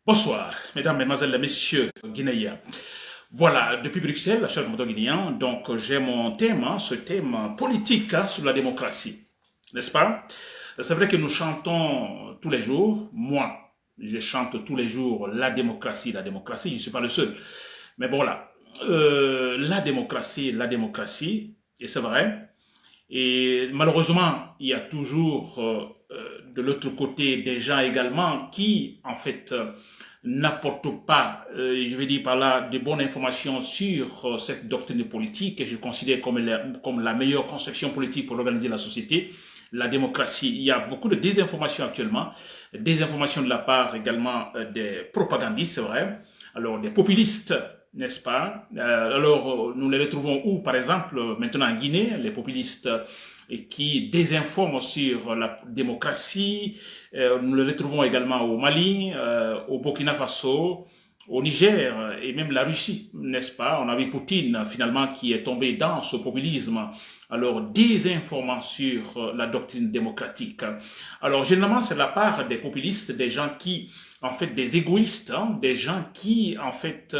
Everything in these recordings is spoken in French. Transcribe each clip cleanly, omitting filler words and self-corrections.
Bonsoir, mesdames, mesdemoiselles, messieurs guinéens. Voilà, depuis Bruxelles, cher moto guinéen, donc j'ai mon thème, ce thème politique sur la démocratie, n'est-ce pas? C'est vrai que nous chantons tous les jours, moi, je chante tous les jours la démocratie, je ne suis pas le seul. Mais bon, voilà, la démocratie, et c'est vrai, et malheureusement, il y a toujours de l'autre côté des gens également qui, en fait, n'apportent pas, je vais dire par là, de bonnes informations sur cette doctrine politique que je considère comme la meilleure conception politique pour organiser la société, la démocratie. Il y a beaucoup de désinformation actuellement, désinformation de la part également des propagandistes, c'est vrai, alors des populistes, n'est-ce pas? Alors, nous les retrouvons où, par exemple, maintenant en Guinée, les populistes qui désinforment sur la démocratie. Nous les retrouvons également au Mali, au Burkina Faso, au Niger et même la Russie, n'est-ce pas? On a vu Poutine finalement qui est tombé dans ce populisme. Alors, désinformant sur la doctrine démocratique. Alors, généralement, c'est de la part des populistes, des gens en fait, des égoïstes, hein, des gens qui en fait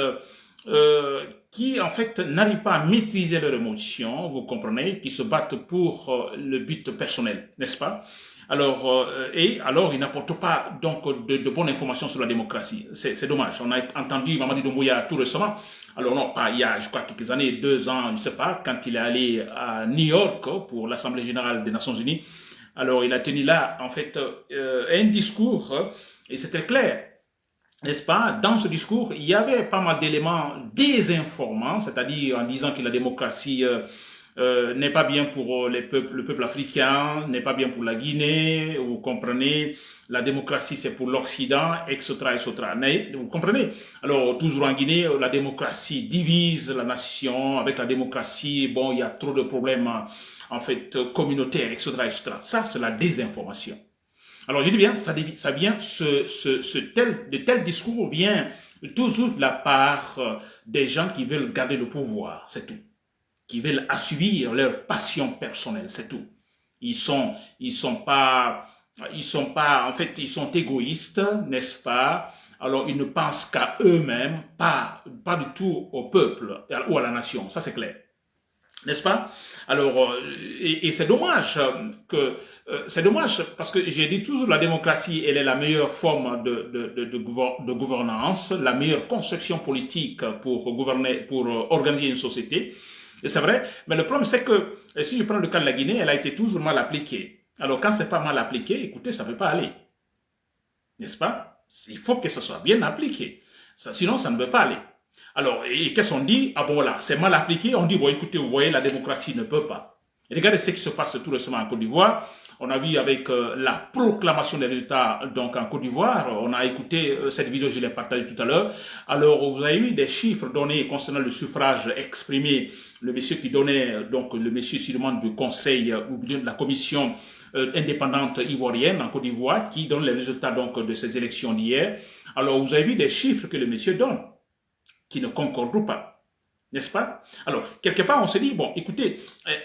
n'arrivent pas à maîtriser leurs émotions, vous comprenez, qui se battent pour le but personnel, n'est-ce pas? Alors, ils n'apportent pas donc de bonnes informations sur la démocratie. C'est dommage. On a entendu Mamadi Doumbouya tout récemment. Alors non, pas il y a, je crois, quelques années, 2 ans, je ne sais pas, quand il est allé à New York pour l'Assemblée générale des Nations Unies. Alors, il a tenu là, en fait, un discours, et c'était clair, n'est-ce pas? Dans ce discours, il y avait pas mal d'éléments désinformants, c'est-à-dire en disant que la démocratie n'est pas bien pour le peuple africain, n'est pas bien pour la Guinée, vous comprenez, la démocratie c'est pour l'Occident, etc., etc. Mais, vous comprenez? Alors, toujours en Guinée, la démocratie divise la nation, avec la démocratie, bon, il y a trop de problèmes, en fait, communautaires, etc., etc. Ça, c'est la désinformation. Alors, je dis bien, ça vient, de tels discours vient toujours de la part des gens qui veulent garder le pouvoir, c'est tout. Qui veulent assouvir leur passion personnelle, c'est tout. Ils sont pas, en fait, ils sont égoïstes, n'est-ce pas? Alors, ils ne pensent qu'à eux-mêmes, pas du tout au peuple ou à la nation, ça c'est clair. N'est-ce pas? Alors, et c'est dommage c'est dommage parce que j'ai dit toujours la démocratie, elle est la meilleure forme de gouvernance, la meilleure conception politique pour gouverner, pour organiser une société. Et c'est vrai, mais le problème c'est que si je prends le cas de la Guinée, elle a été toujours mal appliquée. Alors quand c'est pas mal appliqué, écoutez, ça ne peut pas aller, n'est-ce pas? Il faut que ça soit bien appliqué. Sinon, ça ne peut pas aller. Alors, et qu'est-ce qu'on dit? Ah bon, voilà, c'est mal appliqué. On dit, bon, écoutez, vous voyez, la démocratie ne peut pas. Et regardez ce qui se passe tout récemment en Côte d'Ivoire. On a vu avec la proclamation des résultats donc en Côte d'Ivoire. On a écouté cette vidéo, je l'ai partagée tout à l'heure. Alors, vous avez eu des chiffres donnés concernant le suffrage exprimé. Le monsieur qui donnait, donc le monsieur sûrement du conseil ou de la commission indépendante ivoirienne en Côte d'Ivoire qui donne les résultats donc de ces élections d'hier. Alors, vous avez vu des chiffres que le monsieur donne qui ne concordent pas, n'est-ce pas? Alors, quelque part, on se dit, bon, écoutez,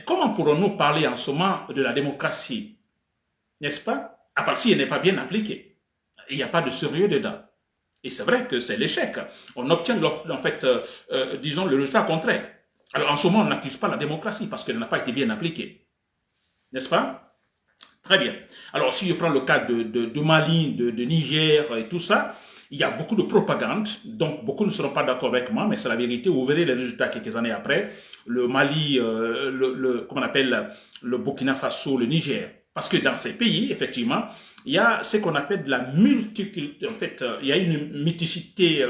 comment pourrons-nous parler en ce moment de la démocratie, n'est-ce pas? À part si elle n'est pas bien appliquée. Il n'y a pas de sérieux dedans. Et c'est vrai que c'est l'échec. On obtient, en fait, disons, le résultat contraire. Alors, en ce moment, on n'accuse pas la démocratie parce qu'elle n'a pas été bien appliquée, n'est-ce pas? Très bien. Alors, si je prends le cas de Mali, de Niger et tout ça, il y a beaucoup de propagande, donc beaucoup ne seront pas d'accord avec moi, mais c'est la vérité. Vous verrez les résultats quelques années après. Le Mali, comment on appelle, le Burkina Faso, le Niger. Parce que dans ces pays, effectivement, il y a ce qu'on appelle de la multiculture. En fait, il y a une multiplicité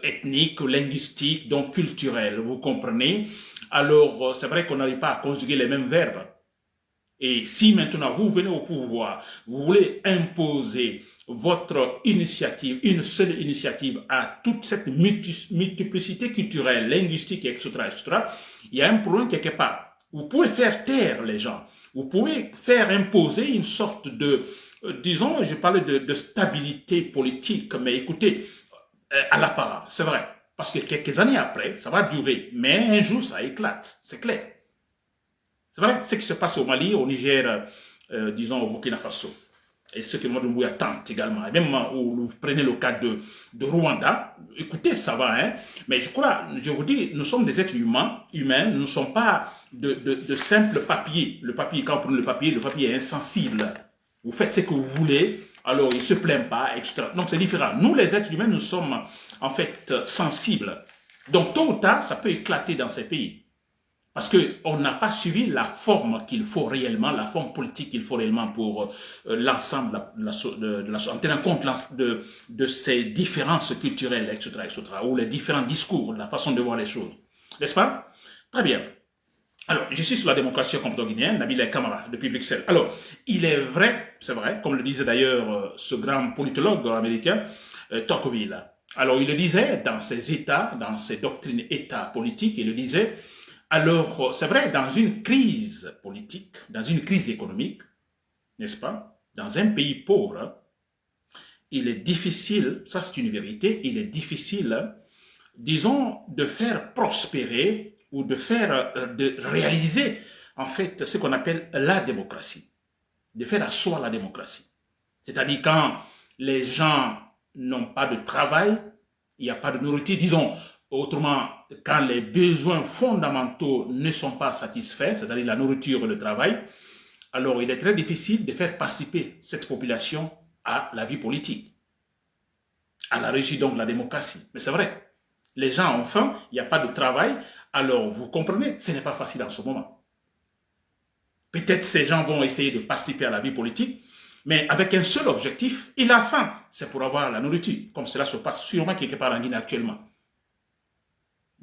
ethnique, linguistique, donc culturelle, vous comprenez. Alors, c'est vrai qu'on n'arrive pas à conjuguer les mêmes verbes. Et si maintenant vous venez au pouvoir, vous voulez imposer votre initiative, une seule initiative à toute cette multiplicité culturelle, linguistique, etc., etc., il y a un problème quelque part. Vous pouvez faire taire les gens. Vous pouvez faire imposer une sorte de, disons, je parlais de stabilité politique, mais écoutez, à l'apparence, c'est vrai. Parce que quelques années après, ça va durer. Mais un jour, ça éclate, c'est clair. C'est vrai, ce qui se passe au Mali, au Niger, disons au Burkina Faso. Et ce que Mamadou Doumbouya tente également. Et même où vous prenez le cas de Rwanda, écoutez, ça va, hein. Mais je crois, je vous dis, nous sommes des êtres humains, nous ne sommes pas de simples papiers. Le papier, quand on prend le papier est insensible. Vous faites ce que vous voulez, alors il ne se plaint pas, etc. Donc c'est différent. Nous, les êtres humains, nous sommes en fait sensibles. Donc tôt ou tard, ça peut éclater dans ces pays. Parce qu'on n'a pas suivi la forme qu'il faut réellement, la forme politique qu'il faut réellement pour l'ensemble en tenant compte de ces différences culturelles, etc., ou les différents discours, la façon de voir les choses. N'est-ce pas? Très bien. Alors, je suis sur la démocratie comporto-guinéenne, Nabil Kamara, depuis Bruxelles. Alors, il est vrai, c'est vrai, comme le disait d'ailleurs ce grand politologue américain, Tocqueville. Alors, il le disait dans ses états, dans ses doctrines états politiques, il le disait. Alors, c'est vrai, dans une crise politique, dans une crise économique, n'est-ce pas, dans un pays pauvre, il est difficile, ça c'est une vérité, il est difficile, disons, de faire prospérer ou de réaliser, en fait, ce qu'on appelle la démocratie, de faire asseoir la démocratie. C'est-à-dire quand les gens n'ont pas de travail, il n'y a pas de nourriture, disons, autrement, quand les besoins fondamentaux ne sont pas satisfaits, c'est-à-dire la nourriture et le travail, alors il est très difficile de faire participer cette population à la vie politique, à la réussite donc de la démocratie. Mais c'est vrai, les gens ont faim, il n'y a pas de travail, alors vous comprenez, ce n'est pas facile en ce moment. Peut-être ces gens vont essayer de participer à la vie politique, mais avec un seul objectif, il a faim, c'est pour avoir la nourriture, comme cela se passe sûrement quelque part en Guinée actuellement.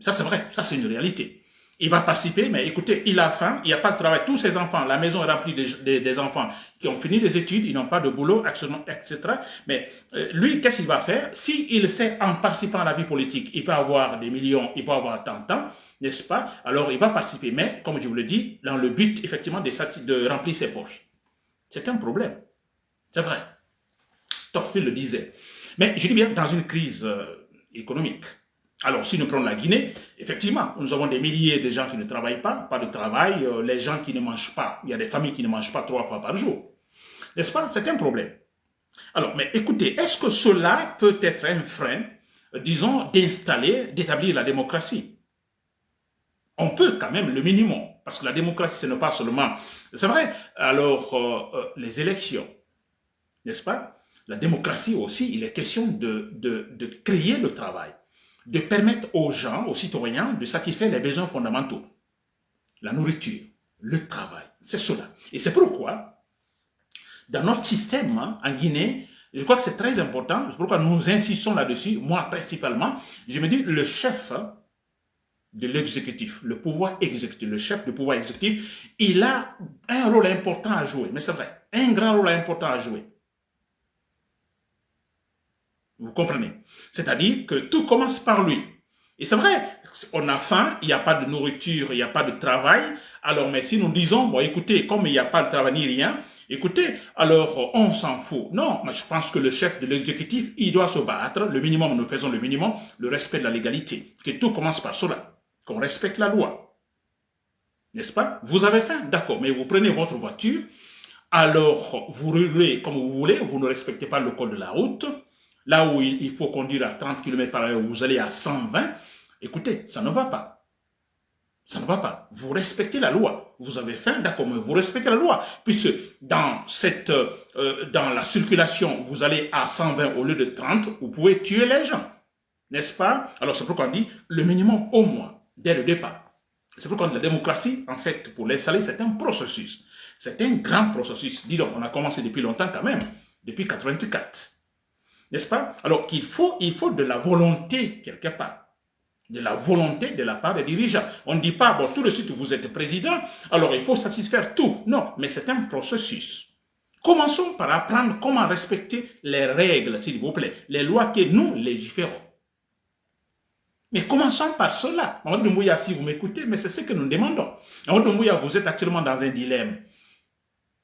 Ça, c'est vrai, ça, c'est une réalité. Il va participer, mais écoutez, il a faim, il n'y a pas de travail. Tous ses enfants, la maison est remplie des enfants qui ont fini des études, ils n'ont pas de boulot, etc. Mais lui, qu'est-ce qu'il va faire? S'il sait, en participant à la vie politique, il peut avoir des millions, il peut avoir tant, n'est-ce pas? Alors, il va participer, mais, comme je vous le dis, dans le but, effectivement, de remplir ses poches. C'est un problème. C'est vrai. Tocqueville le disait. Mais je dis bien, dans une crise économique. Alors, si nous prenons la Guinée, effectivement, nous avons des milliers de gens qui ne travaillent pas de travail, les gens qui ne mangent pas, il y a des familles qui ne mangent pas 3 fois par jour. N'est-ce pas? C'est un problème. Alors, mais écoutez, est-ce que cela peut être un frein, disons, d'établir la démocratie? On peut quand même le minimum, parce que la démocratie, ce n'est pas seulement... C'est vrai, alors, les élections, n'est-ce pas? La démocratie aussi, il est question de créer le travail, de permettre aux gens, aux citoyens, de satisfaire les besoins fondamentaux. La nourriture, le travail, c'est cela. Et c'est pourquoi, dans notre système, hein, en Guinée, je crois que c'est très important, c'est pourquoi nous insistons là-dessus, moi principalement, je me dis, le chef de l'exécutif, le pouvoir exécutif, le chef du pouvoir exécutif, il a un rôle important à jouer, mais c'est vrai, un grand rôle important à jouer. Vous comprenez? C'est-à-dire que tout commence par lui. Et c'est vrai, on a faim, il n'y a pas de nourriture, il n'y a pas de travail. Alors, mais si nous disons, bon, écoutez, comme il n'y a pas de travail ni rien, écoutez, alors on s'en fout. Non, mais je pense que le chef de l'exécutif, il doit se battre. Le minimum, nous faisons le minimum, le respect de la légalité. Que tout commence par cela, qu'on respecte la loi. N'est-ce pas? Vous avez faim, d'accord, mais vous prenez votre voiture, alors vous roulez comme vous voulez, vous ne respectez pas le code de la route. Là où il faut conduire à 30 km/h, vous allez à 120. Écoutez, ça ne va pas. Ça ne va pas. Vous respectez la loi. Vous avez faim, d'accord, mais vous respectez la loi. Puisque dans la circulation, vous allez à 120 au lieu de 30, vous pouvez tuer les gens. N'est-ce pas? Alors c'est pourquoi on dit le minimum au moins, dès le départ. C'est pourquoi la démocratie, en fait, pour l'installer, c'est un processus. C'est un grand processus. Dis donc, on a commencé depuis longtemps quand même, depuis 1984. N'est-ce pas? Alors qu'il faut de la volonté quelque part. De la volonté de la part des dirigeants. On ne dit pas, bon, tout de suite vous êtes président, alors il faut satisfaire tout. Non, mais c'est un processus. Commençons par apprendre comment respecter les règles, s'il vous plaît, les lois que nous légiférons. Mais commençons par cela. Mamadou Doumbouya, si vous m'écoutez, mais c'est ce que nous demandons. Mamadou Doumbouya, vous êtes actuellement dans un dilemme.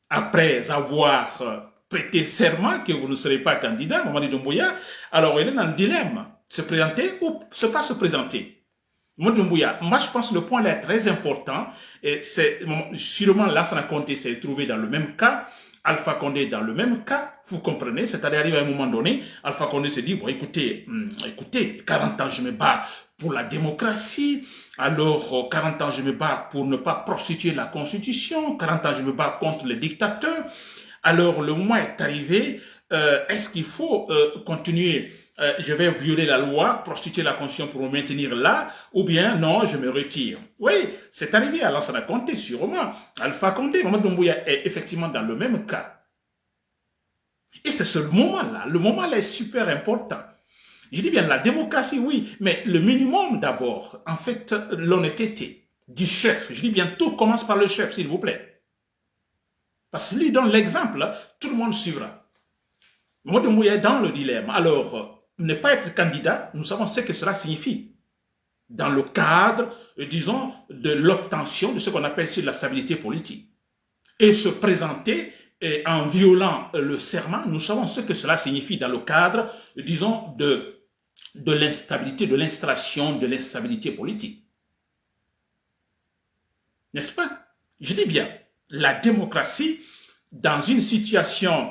Après avoir prêter serment que vous ne serez pas candidat, Mamadou Doumbouya, alors il est dans le dilemme, se présenter ou ne pas se présenter. Mamadou Doumbouya, moi je pense que le point là est très important, et c'est sûrement Lansana Conté s'est trouvé dans le même cas, Alpha Condé dans le même cas, vous comprenez, c'est-à-dire arrivé à un moment donné, Alpha Condé se dit, bon écoutez, 40 ans je me bats pour la démocratie, alors 40 ans je me bats pour ne pas prostituer la constitution, 40 ans je me bats contre les dictateurs, alors le moment est arrivé, est-ce qu'il faut continuer, je vais violer la loi, prostituer la constitution pour me maintenir là, ou bien non, je me retire. Oui, c'est arrivé à Lansana Conté, sûrement. Alpha Condé, Mamadou Doumbouya est effectivement dans le même cas. Et c'est ce moment-là, le moment-là est super important. Je dis bien la démocratie, oui, mais le minimum d'abord, en fait, l'honnêteté du chef. Je dis bien, tout commence par le chef, s'il vous plaît. Parce que lui donne l'exemple, tout le monde suivra. Mamadou Doumbouya est dans le dilemme. Alors, ne pas être candidat, nous savons ce que cela signifie. Dans le cadre, disons, de l'obtention de ce qu'on appelle sur la stabilité politique. Et se présenter en violant le serment, nous savons ce que cela signifie dans le cadre, disons, de l'instabilité, de l'installation de l'instabilité politique. N'est-ce pas? Je dis bien, la démocratie, dans une situation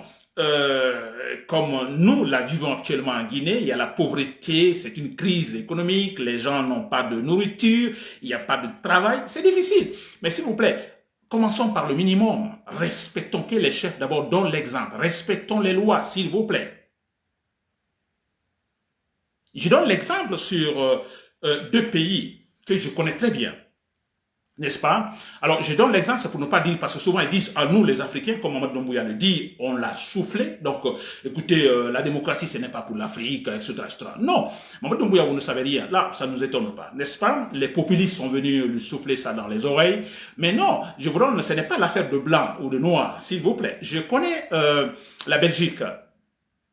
comme nous la vivons actuellement en Guinée, il y a la pauvreté, c'est une crise économique, les gens n'ont pas de nourriture, il n'y a pas de travail, c'est difficile. Mais s'il vous plaît, commençons par le minimum. Respectons que les chefs d'abord donnent l'exemple. Respectons les lois, s'il vous plaît. Je donne l'exemple sur deux pays que je connais très bien. N'est-ce pas? Alors, je donne l'exemple, c'est pour ne pas dire, parce que souvent ils disent à nous les Africains, comme Mamadou Doumbouya le dit, on l'a soufflé. Donc, écoutez, la démocratie, ce n'est pas pour l'Afrique, etc., etc. Non, Mamadou Doumbouya, vous ne savez rien. Là, ça ne nous étonne pas, n'est-ce pas? Les populistes sont venus lui souffler ça dans les oreilles. Mais non, je vous donne, ce n'est pas l'affaire de blanc ou de noir, s'il vous plaît. Je connais la Belgique,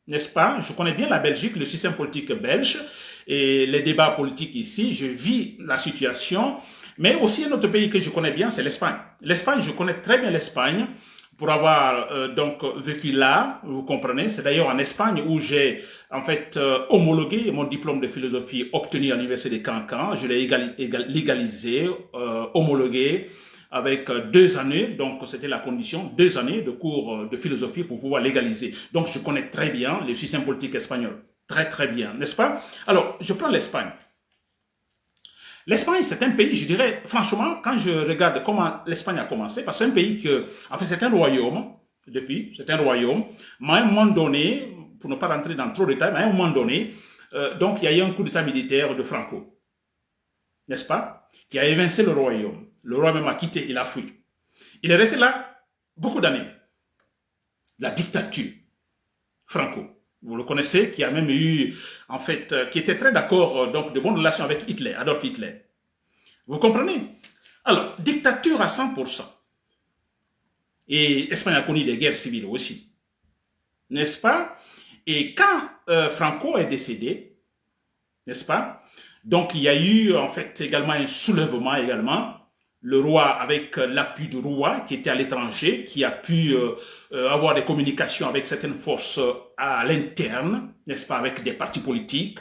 n'est-ce pas? Je connais bien la Belgique, le système politique belge et les débats politiques ici. Je vis la situation. Mais aussi un autre pays que je connais bien, c'est l'Espagne. L'Espagne, je connais très bien l'Espagne pour avoir donc vécu là, vous comprenez. C'est d'ailleurs en Espagne où j'ai en fait homologué mon diplôme de philosophie obtenu à l'université de Cancan. Je l'ai légalisé, homologué avec 2 années, donc c'était la condition, 2 années de cours de philosophie pour pouvoir légaliser. Donc je connais très bien le système politique espagnol, très très bien, n'est-ce pas? Alors, je prends l'Espagne. L'Espagne, c'est un pays, je dirais, franchement, quand je regarde comment l'Espagne a commencé, parce que c'est un pays que, en fait, c'est un royaume, depuis, c'est un royaume, mais à un moment donné, pour ne pas rentrer dans trop de détails, mais à un moment donné, donc il y a eu un coup d'état militaire de Franco, n'est-ce pas, qui a évincé le royaume. Le roi même a quitté, il a fui. Il est resté là beaucoup d'années. La dictature, Franco. Vous le connaissez, qui a même eu, en fait, qui était très d'accord, donc, de bonnes relations avec Hitler, Adolf Hitler. Vous comprenez? Alors, dictature à 100%. Et l'Espagne a connu des guerres civiles aussi. N'est-ce pas? Et quand Franco est décédé, n'est-ce pas? Donc, il y a eu, en fait, également un soulèvement également. Le roi, avec l'appui du roi qui était à l'étranger, qui a pu avoir des communications avec certaines forces à l'interne, n'est-ce pas, avec des partis politiques.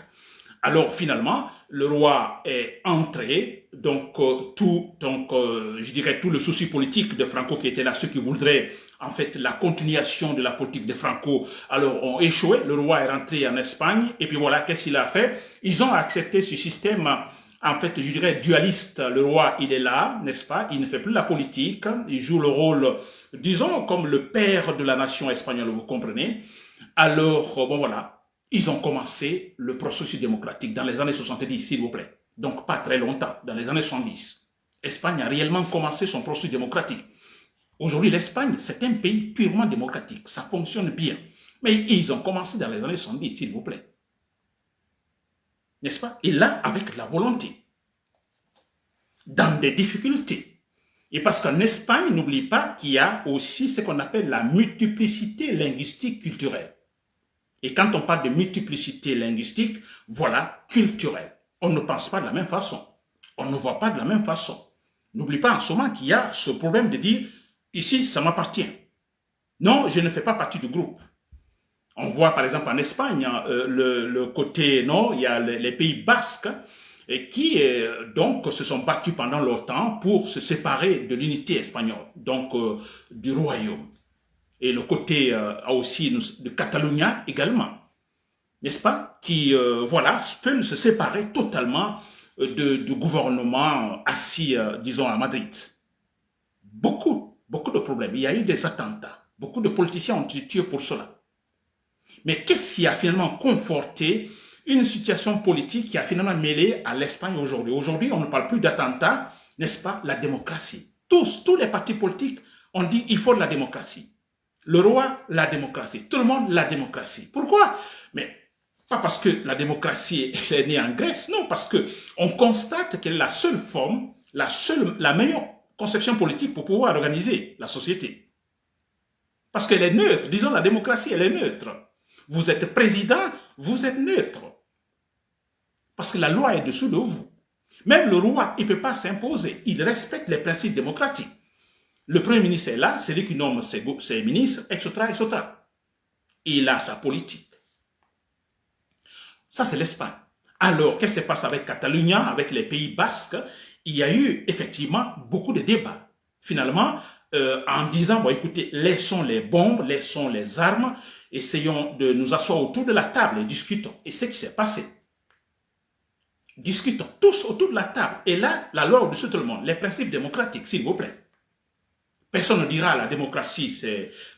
Alors finalement, le roi est entré, donc je dirais tout le souci politique de Franco qui était là, ceux qui voudraient en fait la continuation de la politique de Franco, alors ont échoué. Le roi est rentré en Espagne et puis voilà, qu'est-ce qu'il a fait? Ils ont accepté ce système. En fait, je dirais dualiste, le roi, il est là, n'est-ce pas? Il ne fait plus la politique, il joue le rôle, disons, comme le père de la nation espagnole, vous comprenez? Alors, bon voilà, ils ont commencé le processus démocratique dans les années 70, s'il vous plaît. Donc, pas très longtemps, dans les années 70. L'Espagne a réellement commencé son processus démocratique. Aujourd'hui, l'Espagne, c'est un pays purement démocratique, ça fonctionne bien. Mais ils ont commencé dans les années 70, s'il vous plaît. N'est-ce pas? Et là, avec la volonté, dans des difficultés. Et parce qu'en Espagne, n'oublie pas qu'il y a aussi ce qu'on appelle la multiplicité linguistique culturelle. Et quand on parle de multiplicité linguistique, voilà, culturelle. On ne pense pas de la même façon. On ne voit pas de la même façon. N'oublie pas en ce moment qu'il y a ce problème de dire, ici, ça m'appartient. Non, je ne fais pas partie du groupe. On voit par exemple en Espagne, le côté, non, il y a les pays basques et qui donc se sont battus pendant leur temps pour se séparer de l'unité espagnole, donc du royaume. et le côté aussi de Catalunya également, n'est-ce pas, qui, voilà, peuvent se séparer totalement du gouvernement assis, disons, à Madrid. Beaucoup de problèmes. Il y a eu des attentats. Beaucoup de politiciens ont été tués pour cela. Mais qu'est-ce qui a finalement conforté une situation politique qui a finalement mêlé à l'Espagne aujourd'hui? Aujourd'hui, on ne parle plus d'attentats, n'est-ce pas, la démocratie. Tous les partis politiques ont dit il faut de la démocratie. Le roi, la démocratie. Tout le monde, la démocratie. Pourquoi? Mais pas parce que la démocratie est née en Grèce, non, parce qu'on constate qu'elle est la seule forme, la meilleure conception politique pour pouvoir organiser la société. Parce qu'elle est neutre. Disons, la démocratie, elle est neutre. Vous êtes président, vous êtes neutre. Parce que la loi est dessous de vous. Même le roi, il ne peut pas s'imposer. Il respecte les principes démocratiques. Le Premier ministre est là, c'est lui qui nomme ses ministres, etc., etc. Il a sa politique. Ça, c'est l'Espagne. Alors, qu'est-ce qui se passe avec Catalunya, avec les Pays Basques? Il y a eu effectivement beaucoup de débats. Finalement, en disant, bon, écoutez, laissons les bombes, laissons les armes, essayons de nous asseoir autour de la table et discutons. Et c'est ce qui s'est passé. Discutons tous autour de la table. Et là, la loi au-dessus de tout le monde, les principes démocratiques, s'il vous plaît. Personne ne dira la démocratie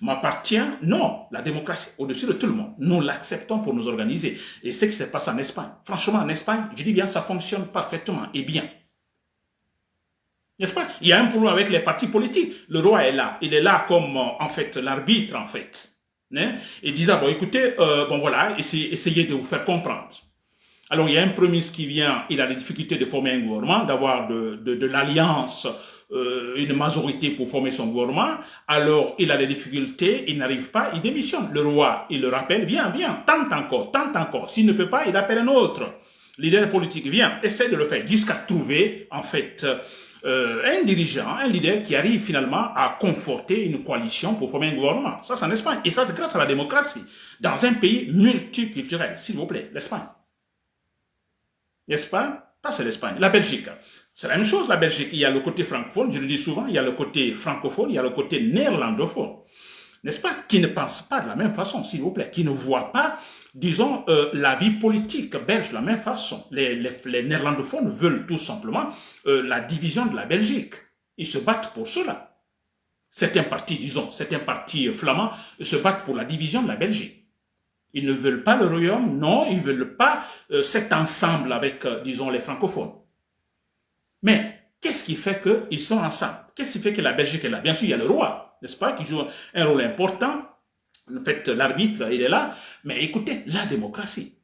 m'appartient. Non, la démocratie au-dessus de tout le monde. Nous l'acceptons pour nous organiser. Et c'est ce qui se passe en Espagne. Franchement, en Espagne, je dis bien, ça fonctionne parfaitement et bien. N'est-ce pas? Il y a un problème avec les partis politiques. Le roi est là. Il est là comme, en fait, l'arbitre, en fait. Hein? Et disant, bon, écoutez, bon voilà, essayez de vous faire comprendre. Alors, il y a un premier ministre qui vient, il a des difficultés de former un gouvernement, d'avoir de l'alliance, une majorité pour former son gouvernement. Alors, il a des difficultés, il n'arrive pas, il démissionne. Le roi, il le rappelle, viens, tente encore, tente encore. S'il ne peut pas, il appelle un autre. Leader politique, viens, essaie de le faire, jusqu'à trouver, en fait, un dirigeant, un leader qui arrive finalement à conforter une coalition pour former un gouvernement. Ça, c'est en Espagne. Et ça, c'est grâce à la démocratie. Dans un pays multiculturel, s'il vous plaît, l'Espagne. N'est-ce pas? Ça, c'est l'Espagne. La Belgique, c'est la même chose, la Belgique. Il y a le côté francophone, je le dis souvent, il y a le côté francophone, il y a le côté néerlandophone. N'est-ce pas? Qui ne pense pas de la même façon, s'il vous plaît. Qui ne voit pas, disons, la vie politique belge de la même façon. Les néerlandophones veulent tout simplement la division de la Belgique. Ils se battent pour cela. Certains partis, disons, certains partis flamands se battent pour la division de la Belgique. Ils ne veulent pas le royaume, non, ils ne veulent pas cet ensemble avec, disons, les francophones. Mais qu'est-ce qui fait qu'ils sont ensemble? Qu'est-ce qui fait que la Belgique est là? Bien sûr, il y a le roi, n'est-ce pas, qui joue un rôle important. En fait, l'arbitre, il est là. Mais écoutez, la démocratie.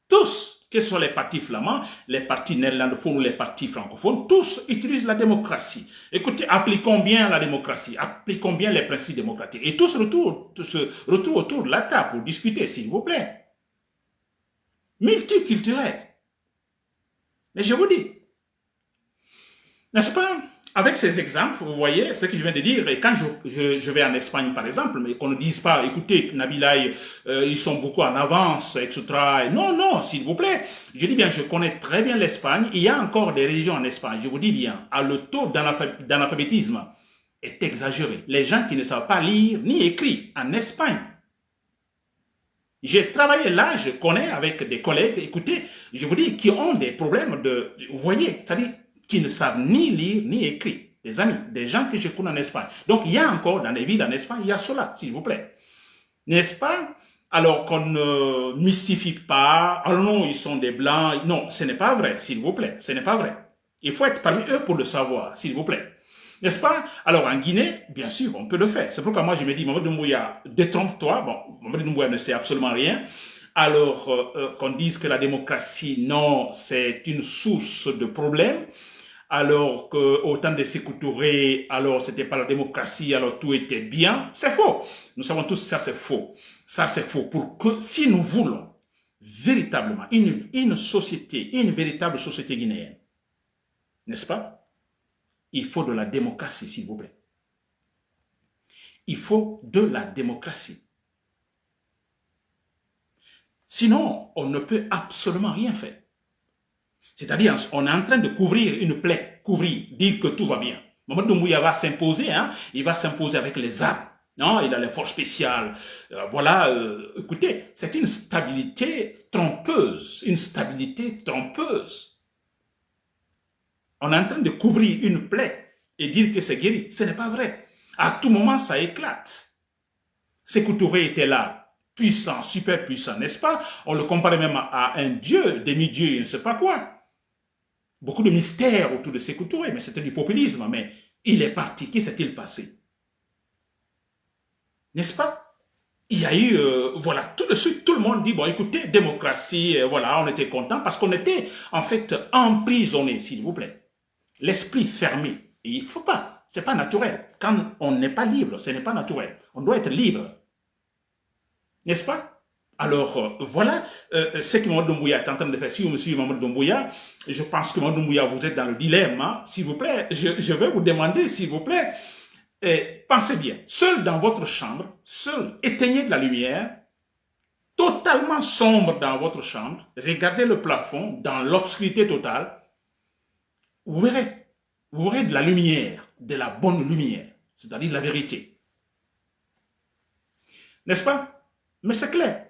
Tous, que ce soit les partis flamands, les partis néerlandophones ou les partis francophones, tous utilisent la démocratie. Écoutez, appliquons bien la démocratie, appliquons bien les principes démocratiques. Et tous se retrouvent autour de la table pour discuter, s'il vous plaît. Multiculturel. Mais je vous dis, n'est-ce pas? Avec ces exemples, vous voyez ce que je viens de dire, et quand je vais en Espagne par exemple, mais qu'on ne dise pas, écoutez, Nabilaï, ils sont beaucoup en avance, etc. Non, non, s'il vous plaît. Je dis bien, je connais très bien l'Espagne, il y a encore des régions en Espagne, je vous dis bien, le taux d'analphabétisme est exagéré. Les gens qui ne savent pas lire ni écrire en Espagne. J'ai travaillé là, je connais avec des collègues, écoutez, je vous dis, qui ont des problèmes vous voyez, c'est-à-dire, qui ne savent ni lire ni écrire. Des amis, des gens que je connais en Espagne. Donc, il y a encore dans les villes en Espagne, il y a cela, s'il vous plaît. N'est-ce pas? Alors qu'on ne mystifie pas, alors non, ils sont des blancs. Non, ce n'est pas vrai, s'il vous plaît. Ce n'est pas vrai. Il faut être parmi eux pour le savoir, s'il vous plaît. N'est-ce pas? Alors, en Guinée, bien sûr, on peut le faire. C'est pourquoi moi, je me dis, Mamadou Doumbouya, détrompe-toi. Bon, Mamadou Doumbouya ne sait absolument rien. Alors, qu'on dise que la démocratie, non, c'est une source de problèmes. Alors qu'au temps de Sékou Touré, alors c'était pas la démocratie, alors tout était bien. C'est faux. Nous savons tous que ça c'est faux. Ça c'est faux. Pour que, si nous voulons véritablement une société, une véritable société guinéenne, n'est-ce pas? Il faut de la démocratie, s'il vous plaît. Il faut de la démocratie. Sinon, on ne peut absolument rien faire. C'est-à-dire, on est en train de couvrir une plaie, dire que tout va bien. Mamadou Doumbouya va s'imposer, hein, il va s'imposer avec les armes. Non, il a les forces spéciales. Voilà, écoutez, c'est une stabilité trompeuse, une stabilité trompeuse. On est en train de couvrir une plaie et dire que c'est guéri. Ce n'est pas vrai. À tout moment, ça éclate. Sékou Touré était là, puissant, super puissant, n'est-ce pas? On le comparait même à un dieu, demi-dieu, je ne sais pas quoi. Beaucoup de mystères autour de Sékou Touré, mais c'était du populisme. Mais il est parti. Qu'est-ce qui s'est-il passé? N'est-ce pas? Il y a eu, voilà, tout de suite, tout le monde dit, bon, écoutez, démocratie, voilà, on était content parce qu'on était, en fait, emprisonné, s'il vous plaît. L'esprit fermé. Et il ne faut pas, c'est pas naturel. Quand on n'est pas libre, ce n'est pas naturel. On doit être libre. N'est-ce pas? Alors, voilà ce que Mamadou Doumbouya est en train de faire. Si vous me suivez, Mamadou Doumbouya, je pense que Mamadou Doumbouya, vous êtes dans le dilemme. Hein? S'il vous plaît, je vais vous demander, s'il vous plaît, pensez bien, seul dans votre chambre, seul, éteignez de la lumière, totalement sombre dans votre chambre, regardez le plafond dans l'obscurité totale, vous verrez de la lumière, de la bonne lumière, c'est-à-dire la vérité. N'est-ce pas? Mais c'est clair.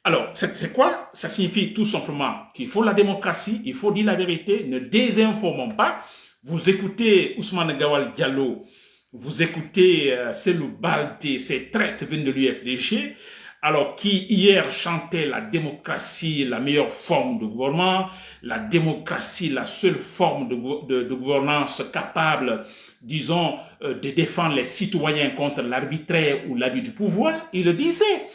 Alors, c'est quoi? Ça signifie tout simplement qu'il faut la démocratie, il faut dire la vérité, ne désinformons pas. Vous écoutez Ousmane Gawal Diallo, vous écoutez Selou Baldé, ces traites viennent de l'UFDG, alors qui hier chantait la démocratie, la meilleure forme de gouvernement, la démocratie, la seule forme de gouvernance capable, disons, de défendre les citoyens contre l'arbitraire ou l'abus du pouvoir, il le disait.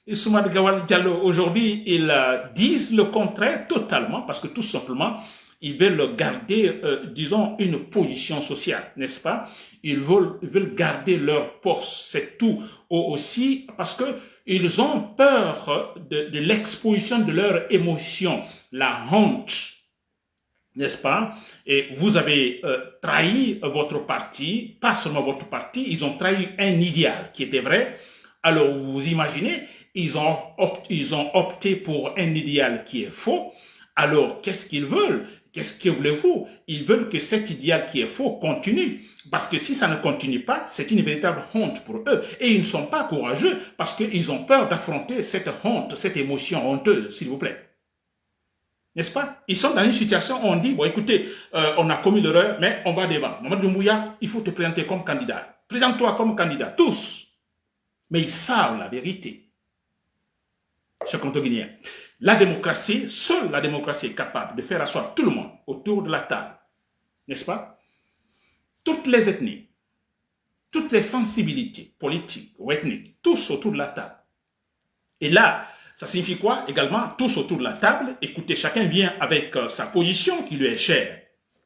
Ousmane Gawal Diallo, aujourd'hui, ils disent le contraire totalement parce que tout simplement, ils veulent garder, disons, une position sociale, n'est-ce pas? Ils veulent garder leur poste, c'est tout. Aussi, parce que ils ont peur de l'exposition de leurs émotions, la honte, n'est-ce pas? Et vous avez trahi votre parti, pas seulement votre parti, ils ont trahi un idéal qui était vrai. Alors, vous imaginez, ils ont opté pour un idéal qui est faux. Alors, qu'est-ce qu'ils veulent? Qu'est-ce que voulez-vous? Ils veulent que cet idéal qui est faux continue. Parce que si ça ne continue pas, c'est une véritable honte pour eux. Et ils ne sont pas courageux parce qu'ils ont peur d'affronter cette honte, cette émotion honteuse, s'il vous plaît. N'est-ce pas? Ils sont dans une situation où on dit, bon écoutez, on a commis l'erreur, mais on va débattre. Mamadou Doumbouya, il faut te présenter comme candidat. Présente-toi comme candidat, tous. Mais ils savent la vérité. Chers Guinéens, la démocratie, seule la démocratie est capable de faire asseoir tout le monde autour de la table. N'est-ce pas? Toutes les ethnies, toutes les sensibilités politiques ou ethniques, tous autour de la table. Et là, ça signifie quoi? Également, tous autour de la table, écoutez, chacun vient avec sa position qui lui est chère.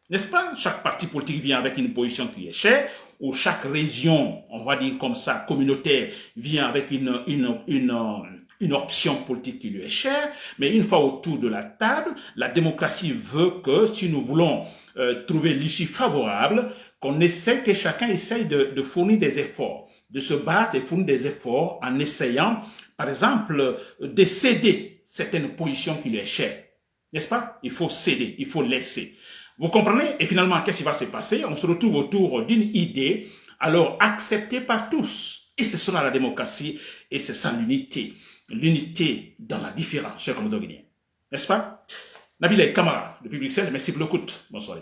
N'est-ce pas? Chaque parti politique vient avec une position qui est chère, ou chaque région, on va dire comme ça, communautaire, vient avec une option politique qui lui est chère. Mais une fois autour de la table, la démocratie veut que si nous voulons trouver l'issue favorable, que chacun essaye de fournir des efforts, de se battre et fournir des efforts en essayant, par exemple, de céder certaines positions qui lui est chères. N'est-ce pas? Il faut céder, il faut laisser. Vous comprenez? Et finalement, qu'est-ce qui va se passer? On se retrouve autour d'une idée, alors acceptée par tous. Et ce sera la démocratie, et c'est ça l'unité. L'unité dans la différence, chers Comores guinéens. N'est-ce pas? Nabil Kamara, depuis Bruxelles, merci pour l'écoute. Bonsoir.